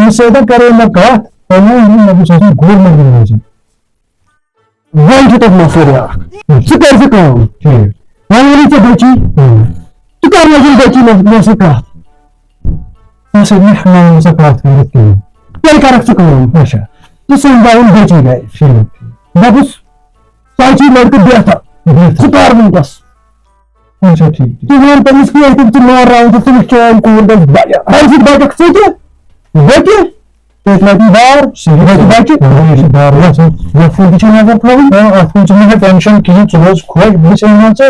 तमिस करे ना कह गवर्नमेंट वन तक मसले सह कर वन चे बची कर बची मे सह कत कत तेल कर तो समझावन बची गए दपुस सही लड़के बेहतर सह कर वस तू वन तमिस कह मार रहा चैन कूर बचक बचे बार टेंशन कहें रोज खुश बस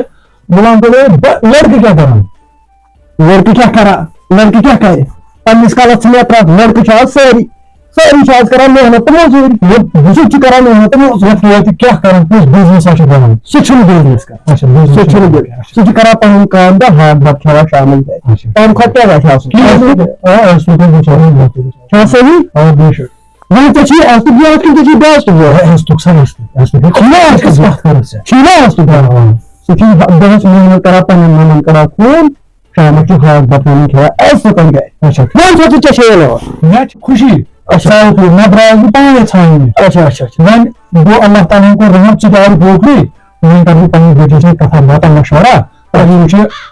गुलाम लड़के क्या कर लड़के क्या करे पन्निस कालस लड़के सारी सारी कर मेहनत मजूरी बुजुर्ग कर मेहनत मजूरी क्या कर बिजनेस बनान सह बिजनेस कर सह कर पन काम तो हाथ बत खा शामिल तम खुद क्या सही वन मेहनत कर पन कर खून शाम हाथ बत खा खुशी अच्छा मैं द्रास बह पाने छान अच्छा वन गो अल्लाह ताला को रहमत से और बोखरी वन कर पन्ने बेटे से कथा बात मशवरा और ये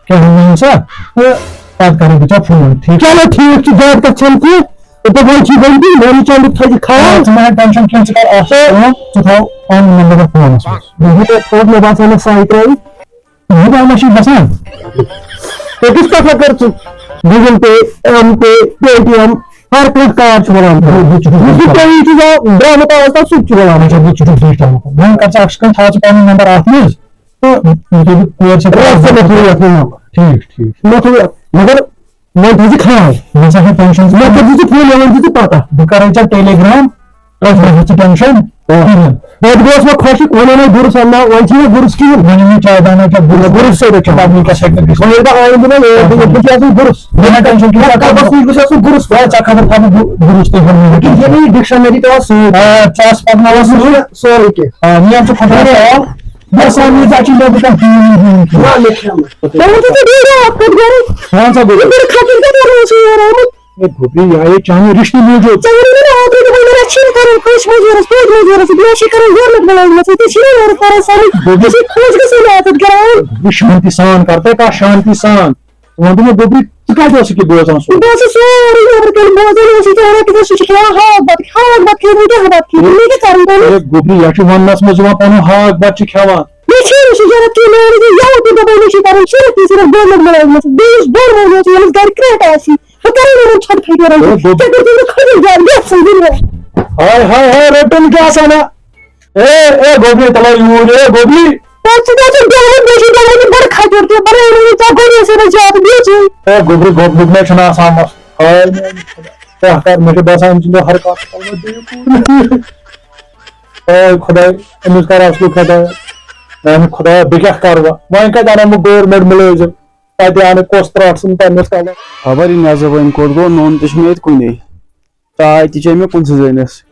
क्या हम सा तो बात करें बेटा फोन ठीक चलो ठीक है बात का चल के तो बोल छी बंदी मेरी चल थी खाओ मैं टेंशन कैंसिल कर आसे तो था ऑन नंबर का फोन ये तो फोन में बात है साइट रही ये बात मशीन बसान तो किस तरह कर तू गूगल पे एम पे पेटीएम हर कोई कार्ड चुराना कोई चीज ड्रामा का वास्ता सुख चुराना चाहिए छोटे छोटे बैंक का एक्सकन था पानी नंबर आते तो मुझे भी क्लियर से ठीक मगर मैं तुझे खाया जैसा है टेंशन मैं तुझे फोन लेवल तुझे पता दुकान टेलीग्राम और टेंशन बहुत गोस में खुश होने में गुरु सन्ना वही गुरुस की मैंने में चाय दाना का गुरुस से रखा आदमी का सेक्टर की सोने का आए दिन ये कुछ ऐसे गुरुस बिना टेंशन की का बस कुछ ऐसे गुरुस क्या खबर था गुरुस के हम कि ये नहीं डिक्शनरी तो 50 पढ़ना है 100 के नियम से फटा है बस हम जाची लोग का ना लिखा मैं तो दे रहा आपको घर कौन सा गुरु मेरे खातिर का दे रहा है यार ये भूपी ये चाहे रिश्ते में जो चाहे मेरा आदमी को मेरा अच्छी करो खुश हो जरा स्पोर्ट में जरा से अच्छी करो जोर मत बनाओ मुझे तो सीधे और पर सारी किसी खोज के से आदत कराओ शांति सान करते का शांति सान वहां तो भूपी क्या जो सके बोल सो बस सॉरी यार कल बहुत है उसी तरह की तो क्या हां बात की मैं क्या करूं अरे भूपी यार वनस में जो पानो हां बात खावा देखिए मुझे जरा कि मैं यार तो बोलने की करूं सिर्फ बोल मत बनाओ मुझे 20 बार बोलने चाहिए घर क्रेट ऐसी हाय रटन क्या साना ए गोभी तला यूज ए गोभी गोभी में छना आसान हाय कर मुझे बसा हर का खुदा नमस्कार आपको खुदा मैं खुदा बिगह करवा मैं का जाना मैं गवर्नमेंट मिले आने कोस्त्राट खबर इन कोट गो नोन तमें कुन चाय चे मे कुन जनिस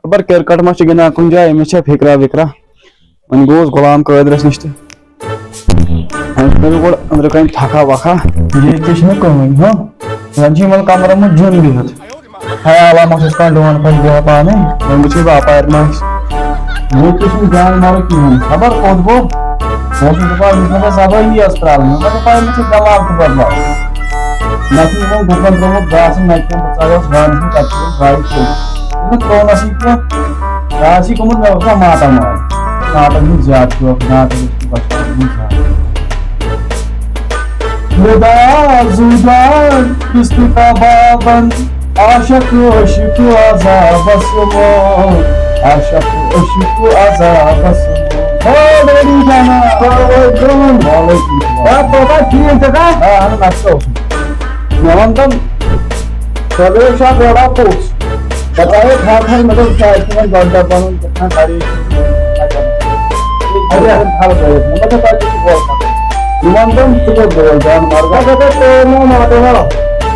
खबर क्रिकेट मा गिंदा कुन जाए मे फिक्रा विक्रा वन गोस गुलाम कदरस नश गो अंदर कन थका वखा ये कमी हाँ वन कमर में जुन बिहत ख्याल डोन पन बह पाने वन वो अपार ये जान मारो कहें खबर कोत गो सवाई अस्पताल में दलाल तो बदलाव न गुपन त्रोमुत गास न गाड़ी त्रोनस गास गोमुत मे माता माता ज्यादा बाबन आशक अशिक आजाबस आशक अशिक आजाबस मेरी जाना बाबा ठीक है का नवंतम सर्वेशा बड़ा पोस्ट बताए खान मतलब क्या घंटा पालन कितना सारी अरे हाल है मतलब का कुछ बोल नवंतम तो बोल जान मारगा कहते तो नो मारते हो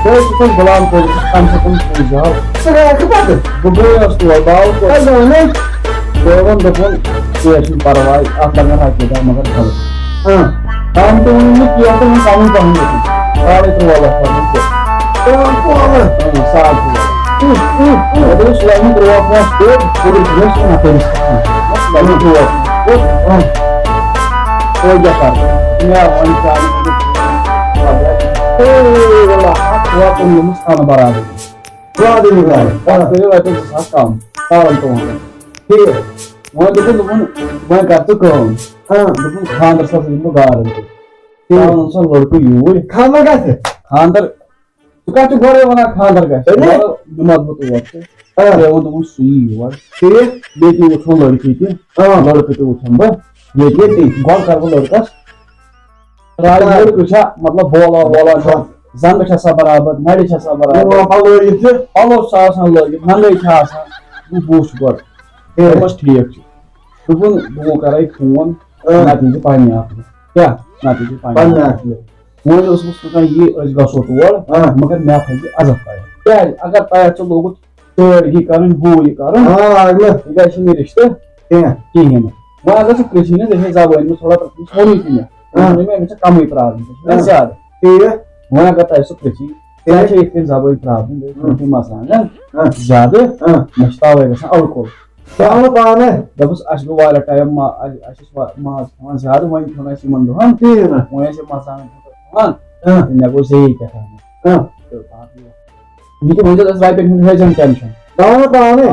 तो कुछ गुलाम को कम से कम जाओ सगा के बात गुबरे अस्तो बाल को नहीं देवन देखो ये परवाह आता ना के मगर चलो हां काम तो उन्होंने किया तो हम काम करेंगे सारे तो वाला तो को साथ selalu berwakil terus ngapain? Selalu berwakil. Oh Jakarta. Ini awalnya kali itu. Wala aku belum sana barang. Berada di mana? Kalau itu sakam. Kalau itu. Iya. Mau mau kartu kau. Dukun khandar sa itu garan. Kalau nusal lorku yui. Khandar कैसे? Khandar. Suka tu gore wana khandar ka. Dumad butu waktu. वो तो कुछ सुई हुआ फिर बेटी उठो लड़की के लड़के तो उठंबा ये गॉल कर वो लड़का राज कुछ मतलब बोला बोला जंग छसा बराबर नड़ी छसा बराबर ऑल ऑफ सास लड़की नंगे छासा वो पूछ कर ये मस्त ठीक है वो करे फोन नाती से पानी आप क्या नाती से पानी आप वो उसको का ये अजगा सोतवाल मगर मैं फंसे अजब पाया क्या अगर पाया तो लोग ये कारण वो ये कारण ये ऐसे नहीं रिश्ते की है ना वो अगर से कृषि ने जैसे जाओ इनको थोड़ा थोड़ी थी ना में मुझे कम ही प्राप्त है ज्यादा ठीक है वो अगर ऐसे कृषि ऐसे एक दिन जाओ ही प्राप्त है मसला ना ज्यादा मस्ता होएगा और को क्या काम है जब उस अशगो वाला टाइम मा आशीष मा ज्यादा वही थोड़ा सी मंदो हम ठीक है ना वो ऐसे मसला हां इनको सही कहता है Ini muncul sesuai penghujung tension. Tahu apa ni?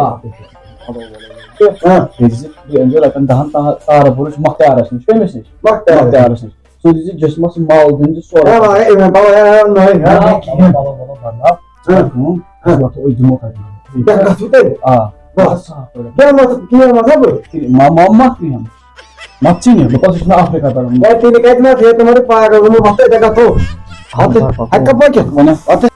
This is the angel akan tahan tara purush makta aras ni. Famous ni. Makta aras ni. So this is just mas mal din just sort. Ya, ini bawa ya, naik. Bawa barna. Waktu itu mau tadi. Ya, kasih. Bahasa. Kira apa? Mama mati हम. मच्छी नहीं because इसमें Africa का है तीन कहते हैं तुम्हारे पाया का वो मत जगह तो हाथ हक पर क्या